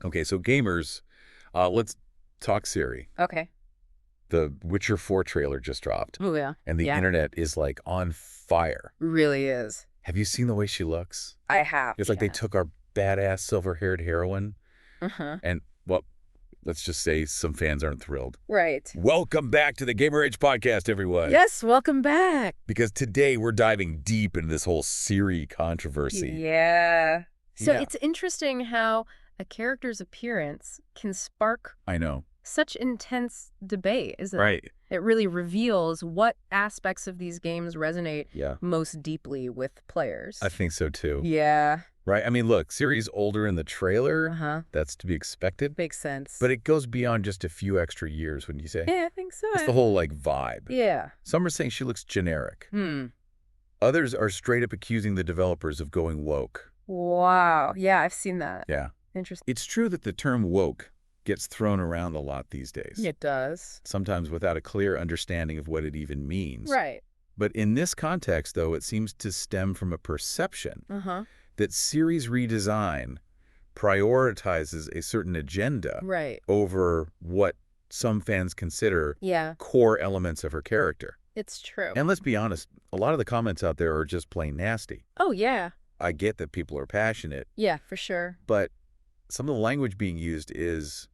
Okay, so gamers, let's talk Siri. Okay. The Witcher 4 trailer just dropped, Oh, yeah. and the Yeah. internet is like on fire. Really is. Have you seen the way she looks? I have. It's like they yes. took our badass silver-haired heroine, Uh-huh. and, well, let's just say some fans aren't thrilled. Right. Welcome back to the Gamer Age podcast, everyone. Yes, welcome back. Because today we're diving deep into this whole Siri controversy. Yeah. So Yeah. it's interesting how a character's appearance can spark I know. such intense debate, isn't it? Right. It really reveals what aspects of these games resonate Yeah. most deeply with players. I think so, too. Yeah. Right? I mean, look, Siri's older in the trailer. Uh-huh. That's to be expected. Makes sense. But it goes beyond just a few extra years, wouldn't you say? yeah, I think so. It's the whole, like, vibe. Yeah. Some are saying she looks generic. Others are straight up accusing the developers of going woke. Wow. Yeah, I've seen that. Yeah. Interesting. It's true that the term woke gets thrown around a lot these days. It does. Sometimes without a clear understanding of what it even means. Right. But in this context, though, it seems to stem from a perception Uh-huh. that Siri's redesign prioritizes a certain agenda Right. over what some fans consider Yeah, core elements of her character. it's true. And let's be honest, a lot of the comments out there are just plain nasty. Oh, yeah. I get that people are passionate, Yeah, for sure. but some of the language being used is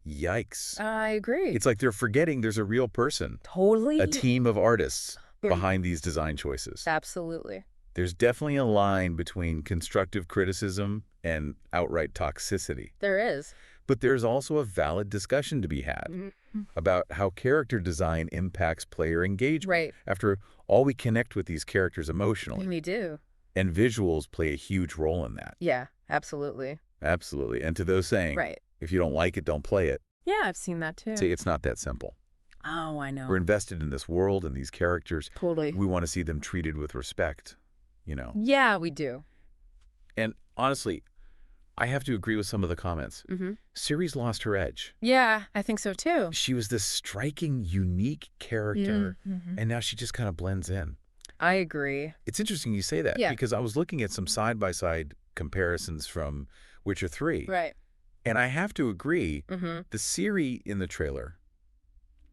yikes. I agree. It's like they're forgetting there's a real person, totally. a team of artists Yeah. behind these design choices. Absolutely. There's definitely a line between constructive criticism and outright toxicity. There is. But there's also a valid discussion to be had about how character design impacts player engagement. Right. After all, we connect with these characters emotionally, We do. and visuals play a huge role in that. Yeah, absolutely. Absolutely. And to those saying, Right. if you don't like it, don't play it, Yeah, I've seen that too. say it's not that simple. Oh, I know. We're invested in this world and these characters. Totally. We want to see them treated with respect, you know. Yeah, we do. And honestly, I have to agree with some of the comments. Siri's lost her edge. Yeah, I think so too. She was this striking, unique character, and now she just kind of blends in. I agree. It's interesting you say that, Yeah. because I was looking at some side-by-side comparisons from Witcher 3, Right. and I have to agree, Mm-hmm. the Ciri in the trailer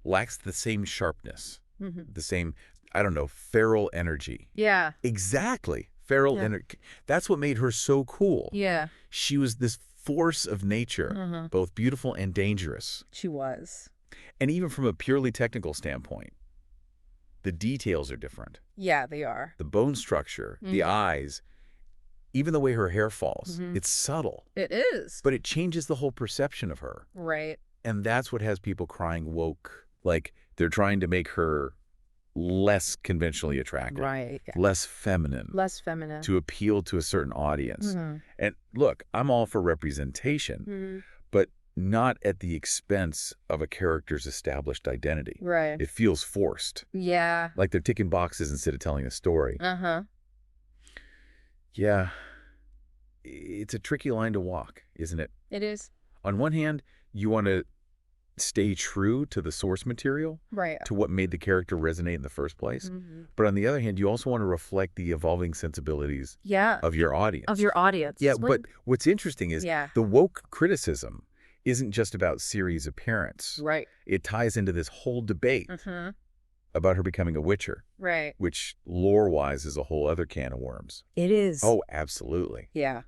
lacks the same sharpness, the same, I don't know, feral energy. Yeah. Exactly. Feral Yeah. energy. That's what made her so cool. Yeah. She was this force of nature, both beautiful and dangerous. She was. And even from a purely technical standpoint, the details are different. Yeah, they are. The bone structure, the eyes, even the way her hair falls, it's subtle, It is. but it changes the whole perception of her. Right. And that's what has people crying woke. Like, they're trying to make her less conventionally attractive, Right. Yeah. less feminine, Less feminine. to appeal to a certain audience. And look, I'm all for representation, but not at the expense of a character's established identity. Right. It feels forced, Yeah. like they're ticking boxes instead of telling a story. Uh-huh. Yeah, it's a tricky line to walk, isn't it? It is. On one hand, you want to stay true to the source material, Right. to what made the character resonate in the first place. But on the other hand, you also want to reflect the evolving sensibilities Yeah. of your audience. Of your audience. Yeah, but what's interesting is Yeah. the woke criticism isn't just about Ciri's appearance. Right. It ties into this whole debate about her becoming a Witcher, Right. which lore-wise is a whole other can of worms. It is. Oh, absolutely. Yeah.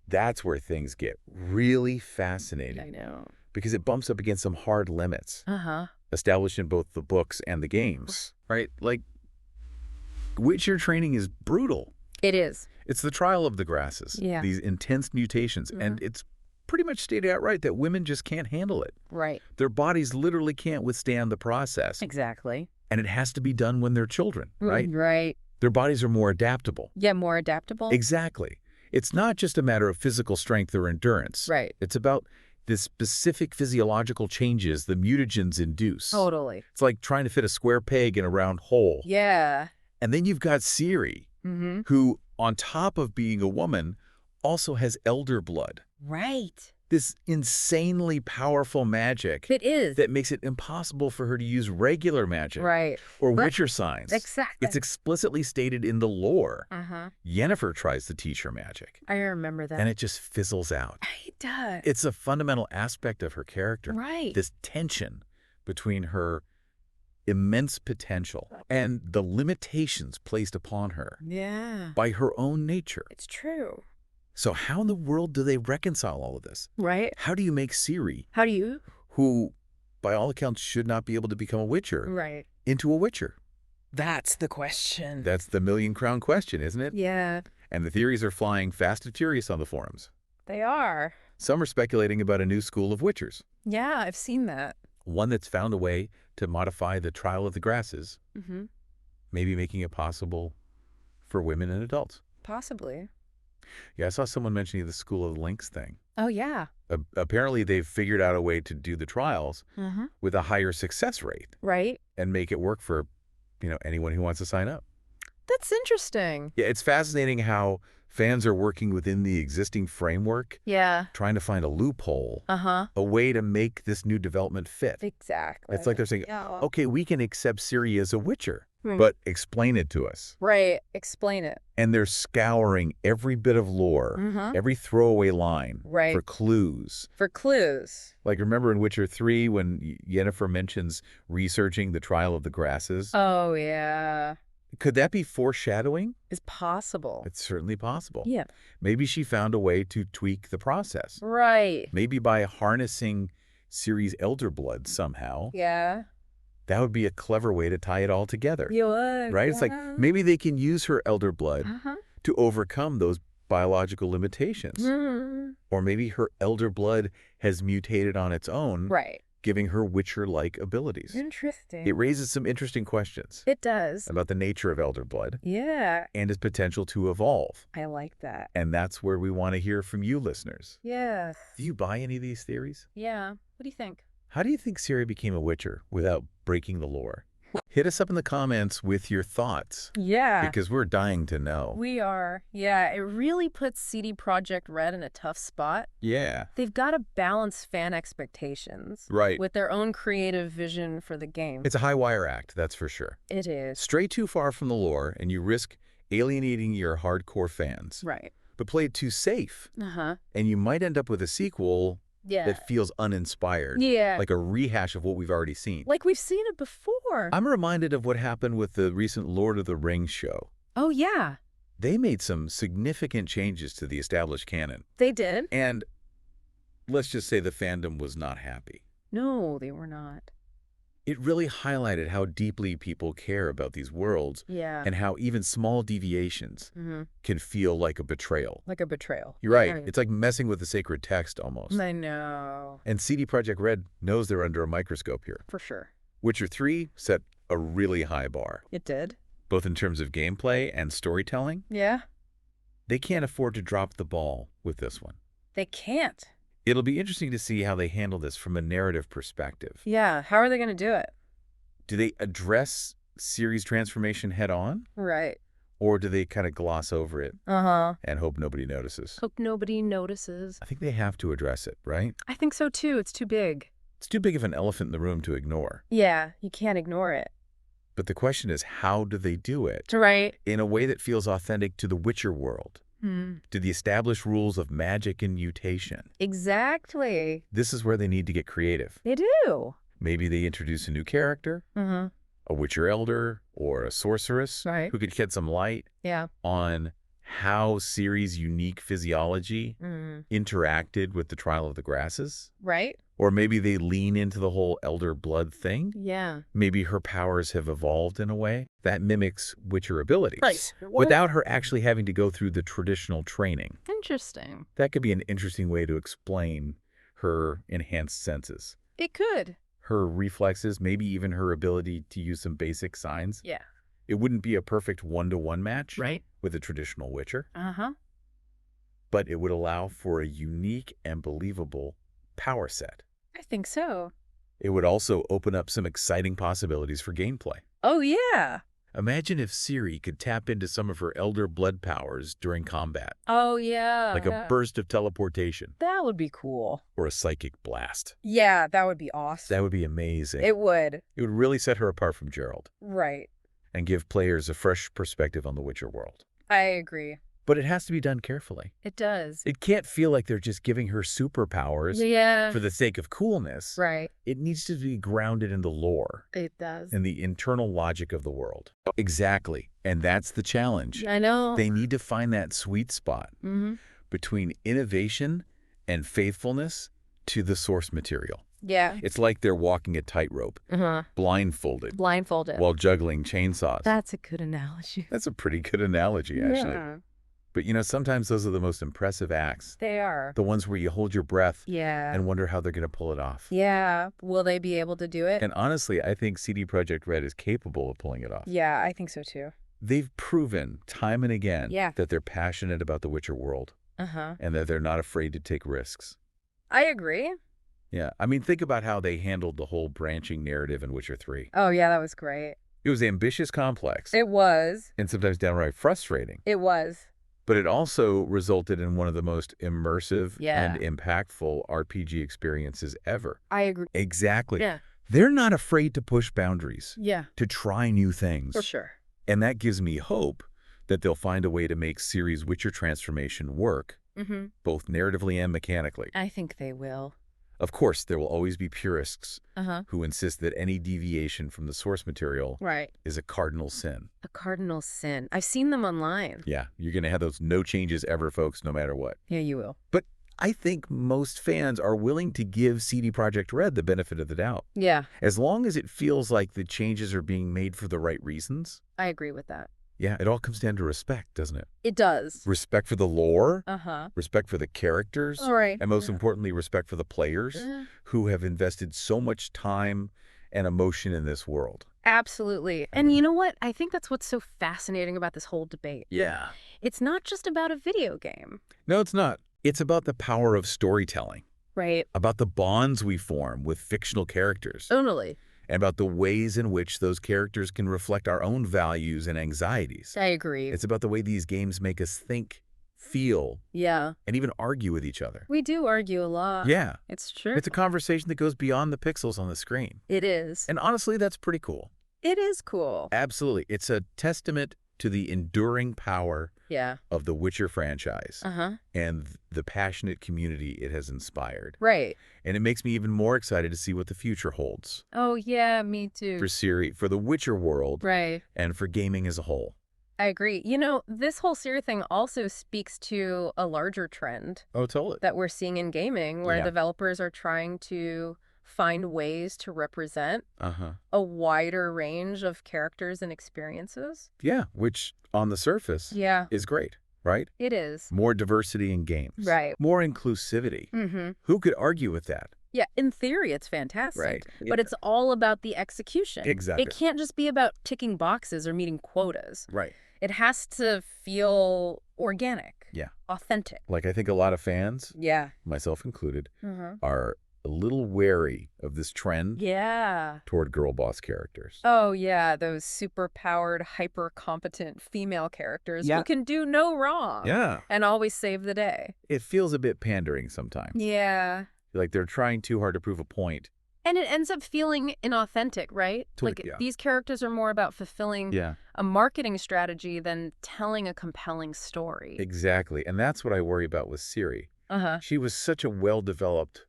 That's where things get really fascinating, I know. because it bumps up against some hard limits Uh-huh. established in both the books and the games, right? Like, Witcher training is brutal. It is. It's the trial of the grasses, Yeah. these intense mutations, and it's pretty much stated outright that women just can't handle it. Right. Their bodies literally can't withstand the process, Exactly. and it has to be done when they're children, right? Right. Their bodies are more adaptable. Yeah, more adaptable. Exactly. It's not just a matter of physical strength or endurance. Right. It's about the specific physiological changes the mutagens induce. Totally. It's like trying to fit a square peg in a round hole. Yeah. And then you've got Ciri, who, on top of being a woman, also has elder blood. Right. this insanely powerful magic It is. that makes it impossible for her to use regular magic Right. or But- Witcher signs. Exactly. It's explicitly stated in the lore. Uh-huh. Yennefer tries to teach her magic, I remember that. and it just fizzles out. It does. It's a fundamental aspect of her character. Right. This tension between her immense potential and the limitations placed upon her Yeah. by her own nature. It's true. So how in the world do they reconcile all of this? Right. How do you make Ciri, How do you? who by all accounts should not be able to become a Witcher, Right. into a Witcher? That's the question. That's the million-crown question, isn't it? Yeah, And the theories are flying fast and furious on the forums. they are. Some are speculating about a new school of Witchers, Yeah, I've seen that. one that's found a way to modify the trial of the grasses, Mm-hmm. maybe making it possible for women and adults. Possibly. Yeah, I saw someone mentioning the School of Links thing. Oh, yeah. Apparently, they've figured out a way to do the trials Mm-hmm. with a higher success rate Right? and make it work for, anyone who wants to sign up. That's interesting. Yeah, it's fascinating how fans are working within the existing framework, Yeah. trying to find a loophole, Uh-huh. a way to make this new development fit. Exactly. It's like they're saying, Yeah. okay, we can accept Ciri as a Witcher, Hmm. but explain it to us. Right. Explain it. And they're scouring every bit of lore, Mm-hmm. every throwaway line Right. for clues. For clues. Like, remember in Witcher 3 when Yennefer mentions researching the trial of the grasses? Oh, yeah. Could that be foreshadowing? It's possible. It's certainly possible. Yeah. Maybe she found a way to tweak the process. Right. Maybe by harnessing Ciri's elder blood somehow. Yeah. That would be a clever way to tie it all together. You would. Right? It's like maybe they can use her elder blood Uh-huh. to overcome those biological limitations. Mm-hmm. Or maybe her elder blood has mutated on its own, Right. giving her Witcher-like abilities. Interesting. It raises some interesting questions It does. about the nature of elder blood Yeah. and its potential to evolve. I like that. And that's where we want to hear from you listeners. Yes. Do you buy any of these theories? Yeah. What do you think? How do you think Ciri became a Witcher without breaking the lore? Hit us up in the comments with your thoughts, Yeah. because we're dying to know. We are. Yeah, it really puts CD Projekt Red in a tough spot. Yeah, They've got to balance fan expectations right. with their own creative vision for the game. It's a high wire act, that's for sure. It is. Stray too far from the lore and you risk alienating your hardcore fans. Right. But play it too safe Uh-huh. and you might end up with a sequel Yeah. that feels uninspired. Yeah. Like a rehash of what we've already seen. Like we've seen it before. I'm reminded of what happened with the recent Lord of the Rings show. Oh, yeah. They made some significant changes to the established canon. They did. And let's just say the fandom was not happy. No, they were not. It really highlighted how deeply people care about these worlds Yeah. and how even small deviations Mm-hmm. can feel like a betrayal. Like a betrayal. You're right. Right. It's like messing with the sacred text almost. I know. And CD Projekt Red knows they're under a microscope here. For sure. Witcher 3 set a really high bar, It did. both in terms of gameplay and storytelling. Yeah. They can't afford to drop the ball with this one. They can't. It'll be interesting to see how they handle this from a narrative perspective. Yeah. How are they going to do it? Do they address Ciri's transformation head on? Right. Or do they kind of gloss over it Uh-huh. and hope nobody notices? Hope nobody notices. I think they have to address it, right? I think so too. It's too big. It's too big of an elephant in the room to ignore. Yeah. You can't ignore it. But the question is, how do they do it Right. in a way that feels authentic to the Witcher world, Hmm. to the established rules of magic and mutation? Exactly. This is where they need to get creative. They do. Maybe they introduce a new character, Mm-hmm. a Witcher Elder or a Sorceress, Right. who could shed some light Yeah. on how Ciri's unique physiology Mm. interacted with the Trial of the Grasses. Right? Or maybe they lean into the whole elder blood thing. Yeah. Maybe her powers have evolved in a way that mimics Witcher abilities. Right. Without her actually having to go through the traditional training. Interesting. That could be an interesting way to explain her enhanced senses. It could. Her reflexes, maybe even her ability to use some basic signs. Yeah. It wouldn't be a perfect one-to-one match Right. with a traditional Witcher, Uh-huh. but it would allow for a unique and believable power set. I think so. It would also open up some exciting possibilities for gameplay. Oh, yeah. Imagine if Ciri could tap into some of her elder blood powers during combat, Oh, yeah. like a burst of teleportation That would be cool. or a psychic blast. Yeah, that would be awesome. That would be amazing. It would. It would really set her apart from Geralt Right. and give players a fresh perspective on the Witcher world. I agree. But it has to be done carefully. It does. It can't feel like they're just giving her superpowers Yeah. for the sake of coolness. Right. It needs to be grounded in the lore It does. and the internal logic of the world. Exactly. And that's the challenge. I know. They need to find that sweet spot between innovation and faithfulness to the source material. Yeah. It's like they're walking a tightrope, blindfolded, Blindfolded. while juggling chainsaws. That's a good analogy. That's a pretty good analogy, actually. Yeah. But, sometimes those are the most impressive acts. They are. The ones where you hold your breath Yeah. and wonder how they're going to pull it off. Yeah. Will they be able to do it? And honestly, I think CD Projekt Red is capable of pulling it off. Yeah, I think so too. They've proven time and again Yeah. that they're passionate about the Witcher world and that they're not afraid to take risks. I agree. Yeah, I mean, think about how they handled the whole branching narrative in Witcher 3. Oh, yeah, that was great. It was ambitious, complex, It was. and sometimes downright frustrating. It was. But it also resulted in one of the most immersive Yeah. and impactful RPG experiences ever. I agree. Exactly. Yeah. They're not afraid to push boundaries, Yeah. to try new things. For sure. And that gives me hope that they'll find a way to make Ciri's Witcher transformation work, both narratively and mechanically. I think they will. Of course, there will always be purists Uh-huh. who insist that any deviation from the source material Right. is a cardinal sin. A cardinal sin. I've seen them online. Yeah, you're going to have those no changes ever, folks, no matter what. Yeah, you will. But I think most fans are willing to give CD Projekt Red the benefit of the doubt. Yeah, As long as it feels like the changes are being made for the right reasons. I agree with that. Yeah, it all comes down to respect, doesn't it? It does. Respect for the lore, Uh-huh. respect for the characters, All right. and most importantly, respect for the players who have invested so much time and emotion in this world. Absolutely. And you know what? I think that's what's so fascinating about this whole debate. Yeah. It's not just about a video game, No, it's not. It's about the power of storytelling, right? about the bonds we form with fictional characters, Totally. and about the ways in which those characters can reflect our own values and anxieties. I agree. It's about the way these games make us think, feel, Yeah. and even argue with each other. We do argue a lot. Yeah. It's true. It's a conversation that goes beyond the pixels on the screen. It is. And honestly, that's pretty cool. It is cool. Absolutely. It's a testament to the enduring power Yeah. of the Witcher franchise Uh-huh. and the passionate community it has inspired. Right. And it makes me even more excited to see what the future holds Oh, yeah, me too. for Ciri, for the Witcher world, Right. and for gaming as a whole. I agree. You know, this whole Siri thing also speaks to a larger trend Oh, totally. that we're seeing in gaming where Yeah. developers are trying to find ways to represent a wider range of characters and experiences. Yeah, which on the surface Yeah, is great, right? it is. More diversity in games. Right. More inclusivity. Mm-hmm. Who could argue with that? Yeah, in theory, it's fantastic. Right. But it's all about the execution. Exactly. It can't just be about ticking boxes or meeting quotas. Right. It has to feel organic. Yeah. Authentic. Like, I think a lot of fans, Yeah. myself included, Mm-hmm. are a little wary of this trend Yeah. toward girl boss characters. Oh, yeah, those super-powered, hyper-competent female characters Yeah. who can do no wrong. Yeah. And always save the day. It feels a bit pandering sometimes. Yeah. Like they're trying too hard to prove a point. And it ends up feeling inauthentic, right? Totally, yeah. These characters are more about fulfilling Yeah. a marketing strategy than telling a compelling story. Exactly. And that's what I worry about with Ciri. Uh-huh. She was such a well-developed,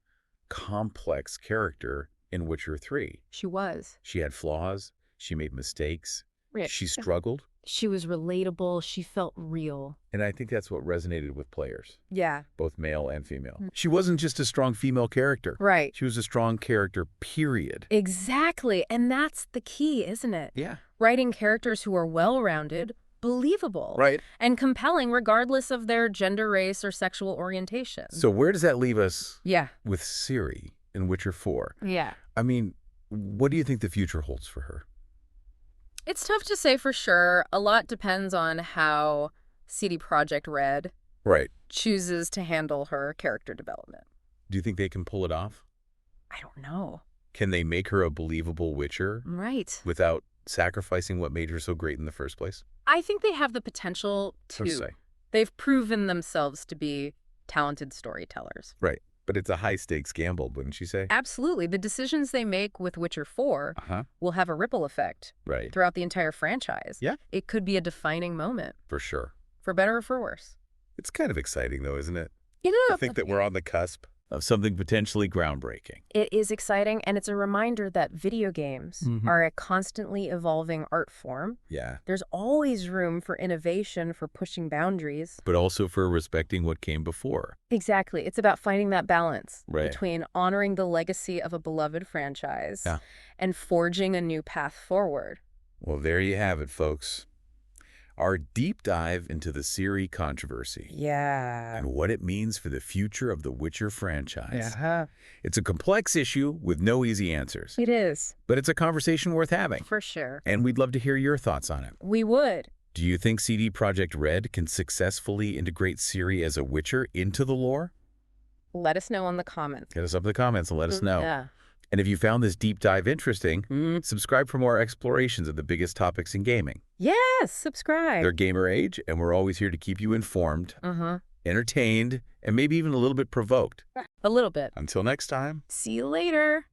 complex character in Witcher 3. She was. She had flaws. She made mistakes. Yeah. She struggled. She was relatable. She felt real. And I think that's what resonated with players, Yeah. both male and female. She wasn't just a strong female character. Right. She was a strong character, period. Exactly. And that's the key, isn't it? Yeah. Writing characters who are well-rounded, believable, Right. and compelling regardless of their gender, race, or sexual orientation. So where does that leave us Yeah. with Ciri in Witcher 4? Yeah. I mean, what do you think the future holds for her? It's tough to say for sure. A lot depends on how CD Projekt Red Right. chooses to handle her character development. Do you think they can pull it off? I don't know. Can they make her a believable Witcher Right. without sacrificing what made her so great in the first place? I think they have the potential So to to. say. They've proven themselves to be talented storytellers. Right. But it's a high-stakes gamble, wouldn't you say? Absolutely. The decisions they make with Witcher 4 will have a ripple effect Right. throughout the entire franchise. Yeah. It could be a defining moment, For sure. for better or for worse. It's kind of exciting, though, isn't it? You I know, think that we're on the cusp of something potentially groundbreaking. it is exciting, and it's a reminder that video games are a constantly evolving art form. Yeah. There's always room for innovation, for pushing boundaries. But also for respecting what came before. Exactly. It's about finding that balance Right. between honoring the legacy of a beloved franchise Yeah. and forging a new path forward. Well, there you have it, folks. Our deep dive into the Ciri controversy. Yeah. And what it means for the future of the Witcher franchise. Yeah. It's a complex issue with no easy answers. It is. But it's a conversation worth having. For sure. And we'd love to hear your thoughts on it. We would. Do you think CD Projekt Red can successfully integrate Ciri as a Witcher into the lore? Let us know in the comments. Get us up in the comments and let us know. Yeah. And if you found this deep dive interesting, subscribe for more explorations of the biggest topics in gaming. Yes, subscribe. They're gamer age, and we're always here to keep you informed, entertained, and maybe even a little bit provoked. A little bit. Until next time. See you later.